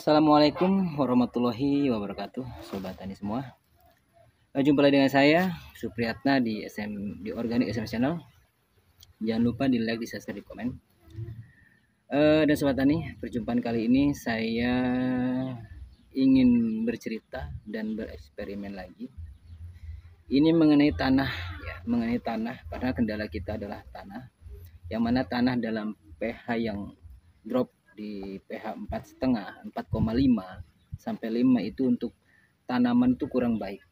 Assalamualaikum warahmatullahi wabarakatuh, sobat tani semua. Jumpa lagi dengan saya Supriyatna di Organik SM Channel. Jangan lupa di like, di subscribe, di komen. Dan sobat tani, perjumpaan kali ini saya ingin bercerita dan bereksperimen lagi. Ini mengenai tanah, mengenai tanah. Karena kendala kita adalah tanah, yang mana tanah dalam pH yang drop di pH 4,5, 4,5 sampai 5 itu untuk tanaman itu kurang baik.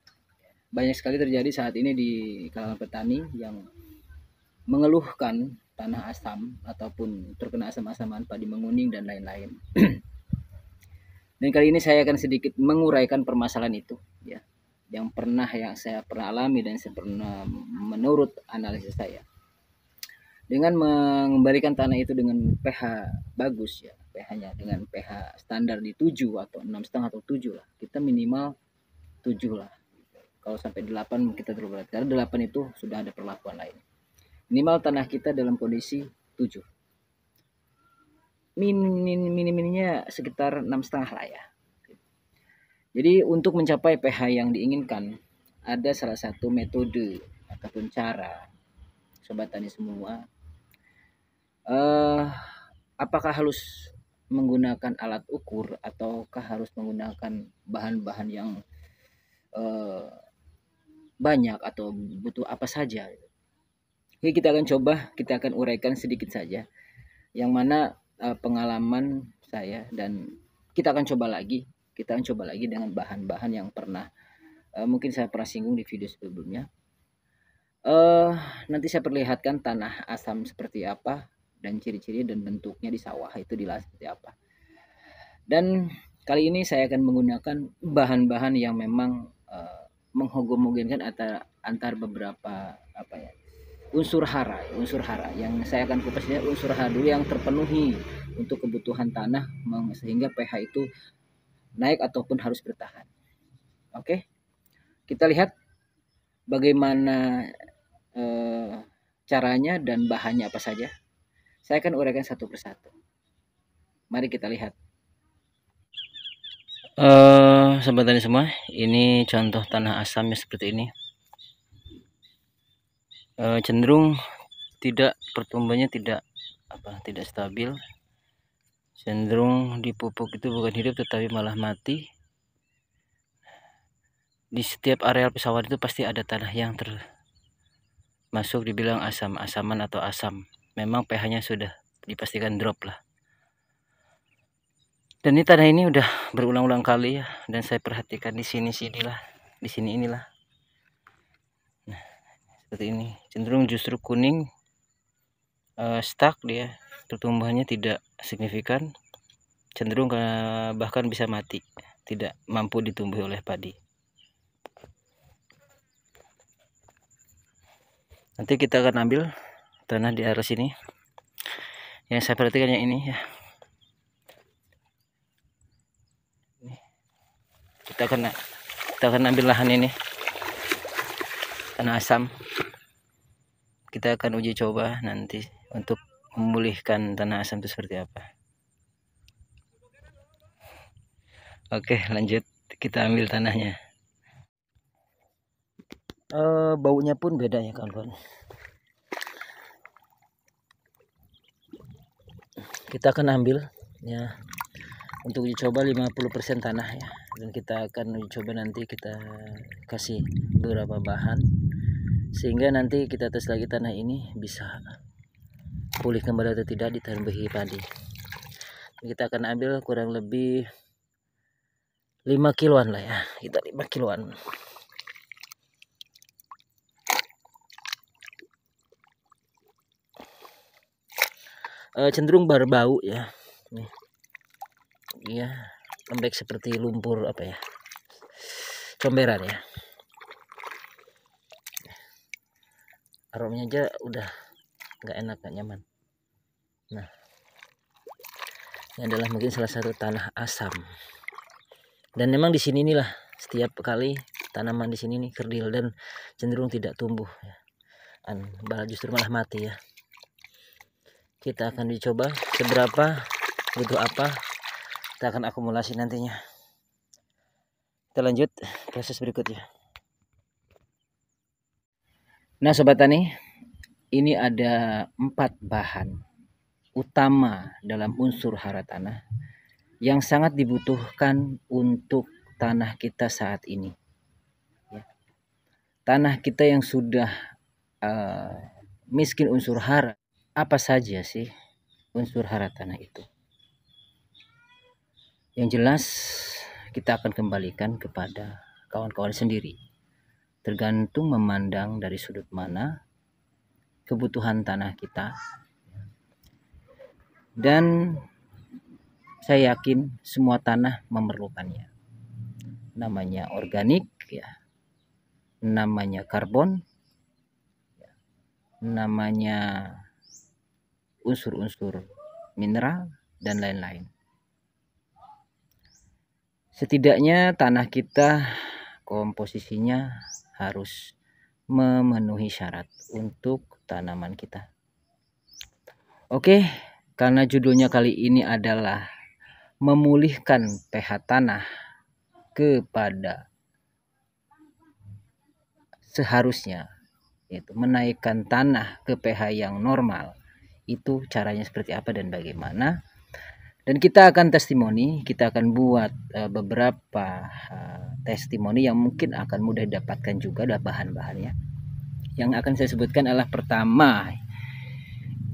Banyak sekali terjadi saat ini di kalangan petani yang mengeluhkan tanah asam ataupun terkena asam-asaman, padi menguning dan lain-lain. Dan kali ini saya akan sedikit menguraikan permasalahan itu, ya, yang saya pernah alami dan saya pernah menurut analisis saya. Dengan mengembalikan tanah itu dengan pH bagus, ya, pH-nya dengan pH standar di 7 atau 6,5 atau 7 lah. Kita minimal 7 lah. Kalau sampai 8 kita terlalu berat. Karena 8 itu sudah ada perlakuan lain. Minimal tanah kita dalam kondisi 7. Minimnya sekitar 6,5 lah ya. Jadi untuk mencapai pH yang diinginkan, ada salah satu metode ataupun cara, sobat tani semua. Apakah harus menggunakan alat ukur ataukah harus menggunakan bahan-bahan yang banyak atau butuh apa saja? Oke, kita akan uraikan sedikit saja, yang mana pengalaman saya, dan kita akan coba lagi dengan bahan-bahan yang mungkin saya pernah singgung di video sebelumnya. Nanti saya perlihatkan tanah asam seperti apa dan ciri-ciri dan bentuknya di sawah itu dilahat seperti apa. Dan kali ini saya akan menggunakan bahan-bahan yang memang menghomogenkan antar beberapa unsur hara yang saya akan kupasnya unsur hara dulu yang terpenuhi untuk kebutuhan tanah sehingga pH itu naik ataupun harus bertahan. Oke, kita lihat bagaimana caranya dan bahannya apa saja. Saya akan uraikan satu persatu. Mari kita lihat. Sobat tani semua, ini contoh tanah asamnya seperti ini. Cenderung pertumbuhannya tidak stabil. Cenderung dipupuk itu bukan hidup tetapi malah mati. Di setiap areal pesawahan itu pasti ada tanah yang masuk dibilang asaman atau asam. Memang pH-nya sudah dipastikan drop lah. Dan ini tanah ini udah berulang-ulang kali ya, dan saya perhatikan di sini inilah. Nah, seperti ini. Cenderung justru kuning, stuck dia, pertumbuhannya tidak signifikan. Cenderung bahkan bisa mati, tidak mampu ditumbuhi oleh padi. Nanti kita akan ambil tanah di arah sini. Yang saya perhatikan yang ini ya. Kita akan ambil lahan ini, tanah asam. Kita akan uji coba nanti untuk memulihkan tanah asam itu seperti apa. Oke, lanjut, kita ambil tanahnya. Baunya pun beda ya kawan-kawan. Kita akan ambil ya untuk uji coba 50% tanah ya, dan kita akan uji coba nanti kita kasih beberapa bahan sehingga nanti kita tes lagi tanah ini bisa pulih kembali atau tidak ditanami padi. Kita akan ambil kurang lebih 5 kiloan lah ya, kita 5 kiloan. Cenderung berbau ya. Nih. Iya, lembek seperti lumpur comberan ya. Aromanya aja udah nggak enak, nggak nyaman. Nah, ini adalah mungkin salah satu tanah asam. Dan memang di sini inilah setiap kali tanaman di sini nih kerdil dan cenderung tidak tumbuh ya. Justru malah mati ya. Kita akan dicoba seberapa, butuh apa kita akan akumulasi nantinya. Kita lanjut proses berikutnya. Nah sobat tani, ini ada 4 bahan utama dalam unsur hara tanah yang sangat dibutuhkan untuk tanah kita saat ini. Tanah kita yang sudah miskin unsur hara, apa saja sih unsur hara tanah itu? Yang jelas kita akan kembalikan kepada kawan-kawan sendiri, tergantung memandang dari sudut mana kebutuhan tanah kita. Dan saya yakin semua tanah memerlukannya. Namanya organik ya, namanya karbon, namanya unsur-unsur mineral dan lain-lain. Setidaknya tanah kita komposisinya harus memenuhi syarat untuk tanaman kita. Oke, karena judulnya kali ini adalah memulihkan pH tanah kepada seharusnya, yaitu menaikkan tanah ke pH yang normal. Itu caranya seperti apa dan bagaimana? Dan kita akan testimoni, kita akan buat beberapa testimoni yang mungkin akan mudah didapatkan juga ada bahan-bahannya. Yang akan saya sebutkan adalah pertama,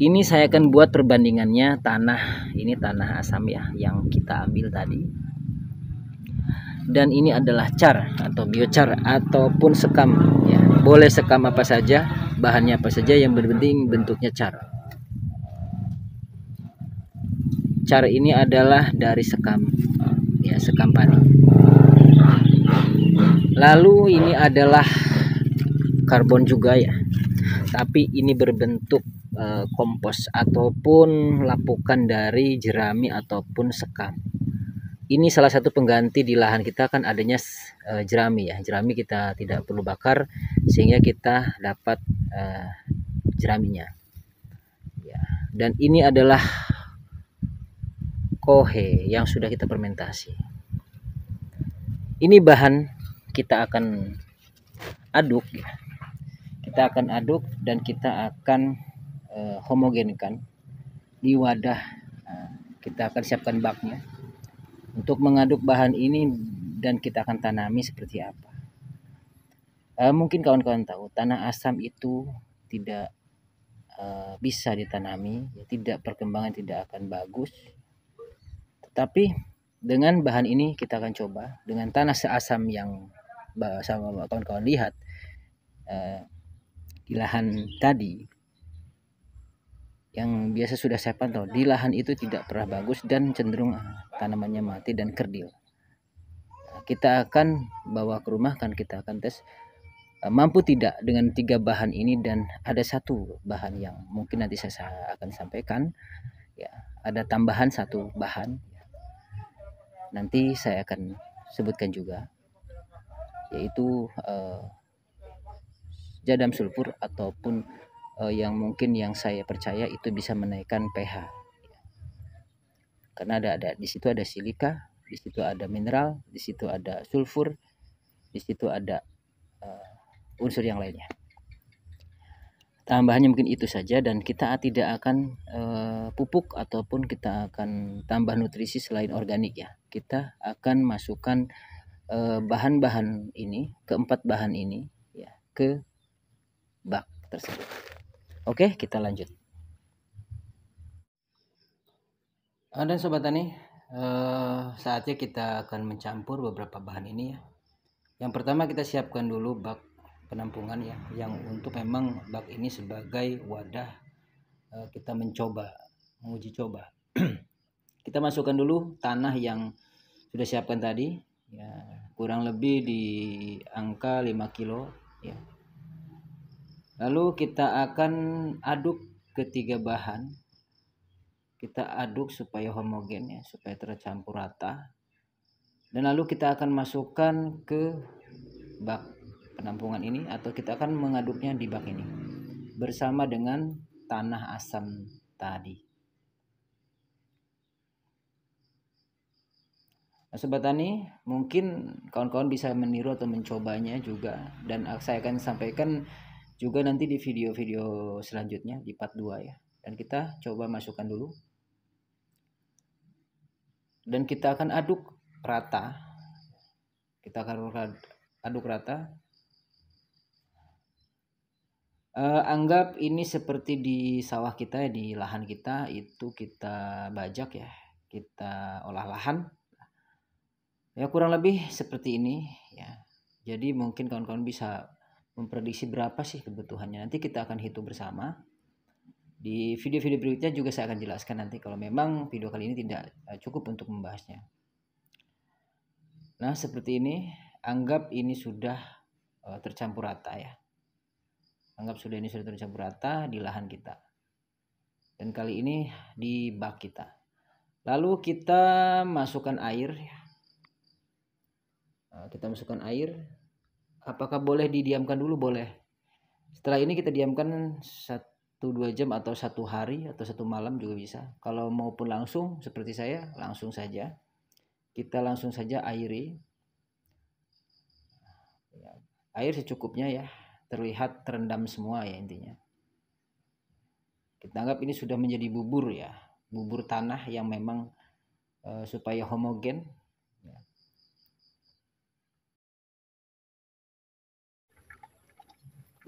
ini saya akan buat perbandingannya tanah, ini tanah asam ya yang kita ambil tadi. Dan ini adalah char atau biochar ataupun sekam ya. Boleh sekam apa saja, bahannya apa saja, yang penting bentuknya char. Char ini adalah dari sekam ya, sekam padi. Lalu ini adalah karbon juga ya, tapi ini berbentuk kompos ataupun lapukan dari jerami ataupun sekam. Ini salah satu pengganti di lahan kita kan adanya jerami ya. Jerami kita tidak perlu bakar sehingga kita dapat jeraminya ya. Dan ini adalah kohe yang sudah kita fermentasi. Ini bahan kita akan aduk ya. Kita akan aduk dan kita akan homogenkan di wadah. Kita akan siapkan baknya untuk mengaduk bahan ini dan kita akan tanami seperti apa. Mungkin kawan-kawan tahu tanah asam itu tidak bisa ditanami ya, tidak, perkembangan tidak akan bagus. Tetapi dengan bahan ini kita akan coba dengan tanah seasam yang sama kawan-kawan lihat di lahan tadi yang biasa sudah saya pantau, di lahan itu tidak pernah bagus dan cenderung tanamannya mati dan kerdil. Kita akan bawa ke rumah, kan kita akan tes mampu tidak dengan 3 bahan ini. Dan ada satu bahan yang mungkin nanti saya akan sampaikan ya, ada tambahan satu bahan nanti saya akan sebutkan juga, yaitu jadam sulfur ataupun yang mungkin yang saya percaya itu bisa menaikkan pH. Karena ada di situ ada silika, di situ ada mineral, di situ ada sulfur, di situ ada unsur yang lainnya. Tambahannya mungkin itu saja, dan kita tidak akan pupuk ataupun kita akan tambah nutrisi selain organik ya. Kita akan masukkan bahan-bahan ini, keempat bahan ini ya, ke bak tersebut. Oke, kita lanjut. Dan sobat tani, saatnya kita akan mencampur beberapa bahan ini ya. Yang pertama kita siapkan dulu bak penampungan ya, yang untuk memang bak ini sebagai wadah kita menguji coba. Kita masukkan dulu tanah yang sudah siapkan tadi ya, kurang lebih di angka 5 kilo ya. Lalu kita akan aduk ketiga bahan, kita aduk supaya homogen ya, supaya tercampur rata. Dan lalu kita akan masukkan ke bak penampungan ini, atau kita akan mengaduknya di bak ini bersama dengan tanah asam tadi. Nah, Sobat Tani, mungkin kawan-kawan bisa meniru atau mencobanya juga, dan saya akan sampaikan juga nanti di video-video selanjutnya di part 2 ya. Dan kita coba masukkan dulu. Dan kita akan aduk rata. Kita akan aduk rata. Anggap ini seperti di sawah kita, di lahan kita itu kita bajak ya, kita olah lahan ya, kurang lebih seperti ini ya. Jadi mungkin kawan-kawan bisa memprediksi berapa sih kebutuhannya, nanti kita akan hitung bersama. Di video-video berikutnya juga saya akan jelaskan nanti kalau memang video kali ini tidak cukup untuk membahasnya. Nah seperti ini, anggap ini sudah tercampur rata ya. Anggap ini sudah tercampur rata di lahan kita. Dan kali ini di bak kita. Lalu kita masukkan air. Kita masukkan air. Apakah boleh didiamkan dulu? Boleh. Setelah ini kita diamkan 1-2 jam atau 1 hari atau 1 malam juga bisa. Kalau maupun langsung seperti saya, langsung saja. Kita langsung saja airi. Air secukupnya ya. Terlihat terendam semua ya intinya. Kita anggap ini sudah menjadi bubur ya, bubur tanah yang memang supaya homogen.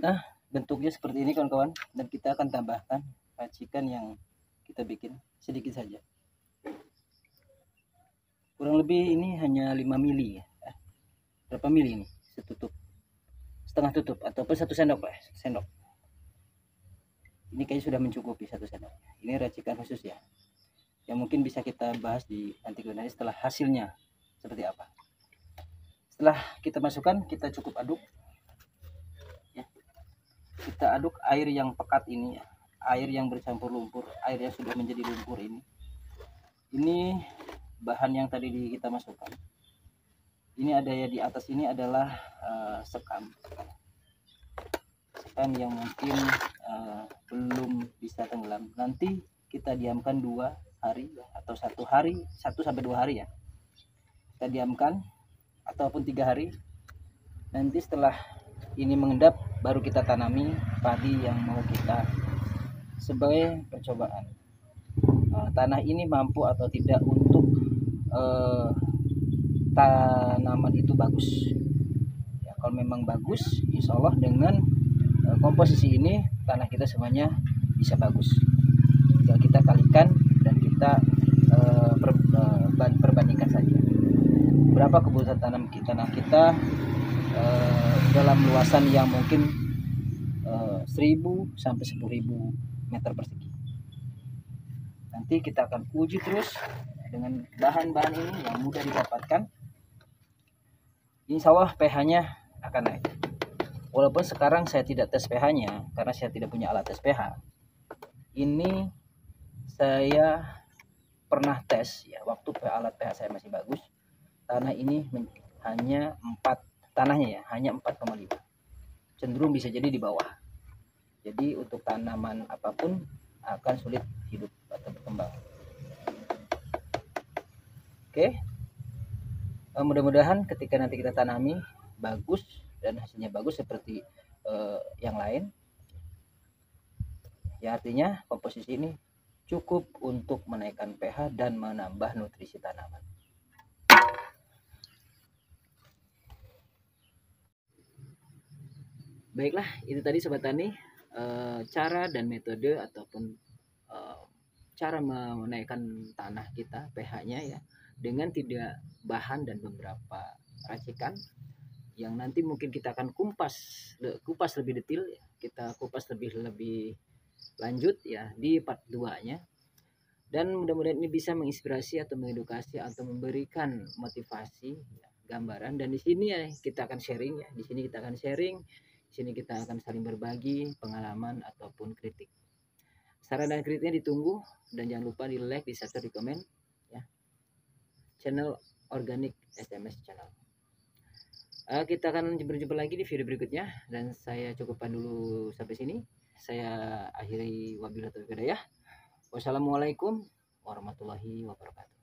Nah bentuknya seperti ini kawan-kawan, dan kita akan tambahkan racikan yang kita bikin sedikit saja. Kurang lebih ini hanya 5 mili ya. Berapa mili ini? Setutup, setengah tutup ataupun 1 sendok lah, sendok. Ini kayaknya sudah mencukupi 1 sendok. Ini racikan khusus ya, yang mungkin bisa kita bahas di nanti setelah hasilnya seperti apa. Setelah kita masukkan, kita cukup aduk ya. Kita aduk air yang pekat ini ya, air yang bercampur lumpur, air yang sudah menjadi lumpur ini bahan yang tadi kita masukkan. Ini ada ya, di atas ini adalah sekam yang mungkin belum bisa tenggelam. Nanti kita diamkan 2 hari ya, atau 1 hari, 1-2 hari ya, kita diamkan, ataupun 3 hari. Nanti setelah ini mengendap, baru kita tanami padi yang mau kita sebagai percobaan. Tanah ini mampu atau tidak untuk tanaman itu bagus ya. Kalau memang bagus, insya Allah dengan komposisi ini tanah kita semuanya bisa bagus. Tinggal kita kalikan dan kita perbandingkan saja berapa kebutuhan tanam kita. Nah kita dalam luasan yang mungkin 1000 sampai 10.000 meter persegi. Nanti kita akan uji terus dengan bahan-bahan ini yang mudah didapatkan. Insya Allah pH-nya akan naik. Walaupun sekarang saya tidak tes pH-nya karena saya tidak punya alat tes pH. Ini saya pernah tes ya, waktu alat pH saya masih bagus. Tanah ini hanya 4, tanahnya ya hanya 4,5. Cenderung bisa jadi di bawah. Jadi untuk tanaman apapun akan sulit hidup atau berkembang. Oke. Mudah-mudahan ketika nanti kita tanami bagus dan hasilnya bagus seperti yang lain ya, artinya komposisi ini cukup untuk menaikkan pH dan menambah nutrisi tanaman. Baiklah, itu tadi Sobat Tani cara dan metode ataupun cara menaikkan tanah kita pH-nya ya, dengan tidak bahan dan beberapa racikan yang nanti mungkin kita akan kupas lebih detail ya. Kita kupas lebih lanjut ya di part 2-nya. Dan mudah-mudahan ini bisa menginspirasi atau mengedukasi atau memberikan motivasi ya, gambaran. Dan di sini ya kita akan sharing ya. Di sini kita akan sharing, di sini kita akan saling berbagi pengalaman ataupun kritik. Saran dan kritiknya ditunggu, dan jangan lupa di like, di subscribe, di komen ya. Channel Organic SMS Channel. Kita akan berjumpa lagi di video berikutnya, dan saya cukupkan dulu sampai sini. Saya akhiri, wabillahi taufiq wal hidayah. Wassalamualaikum warahmatullahi wabarakatuh.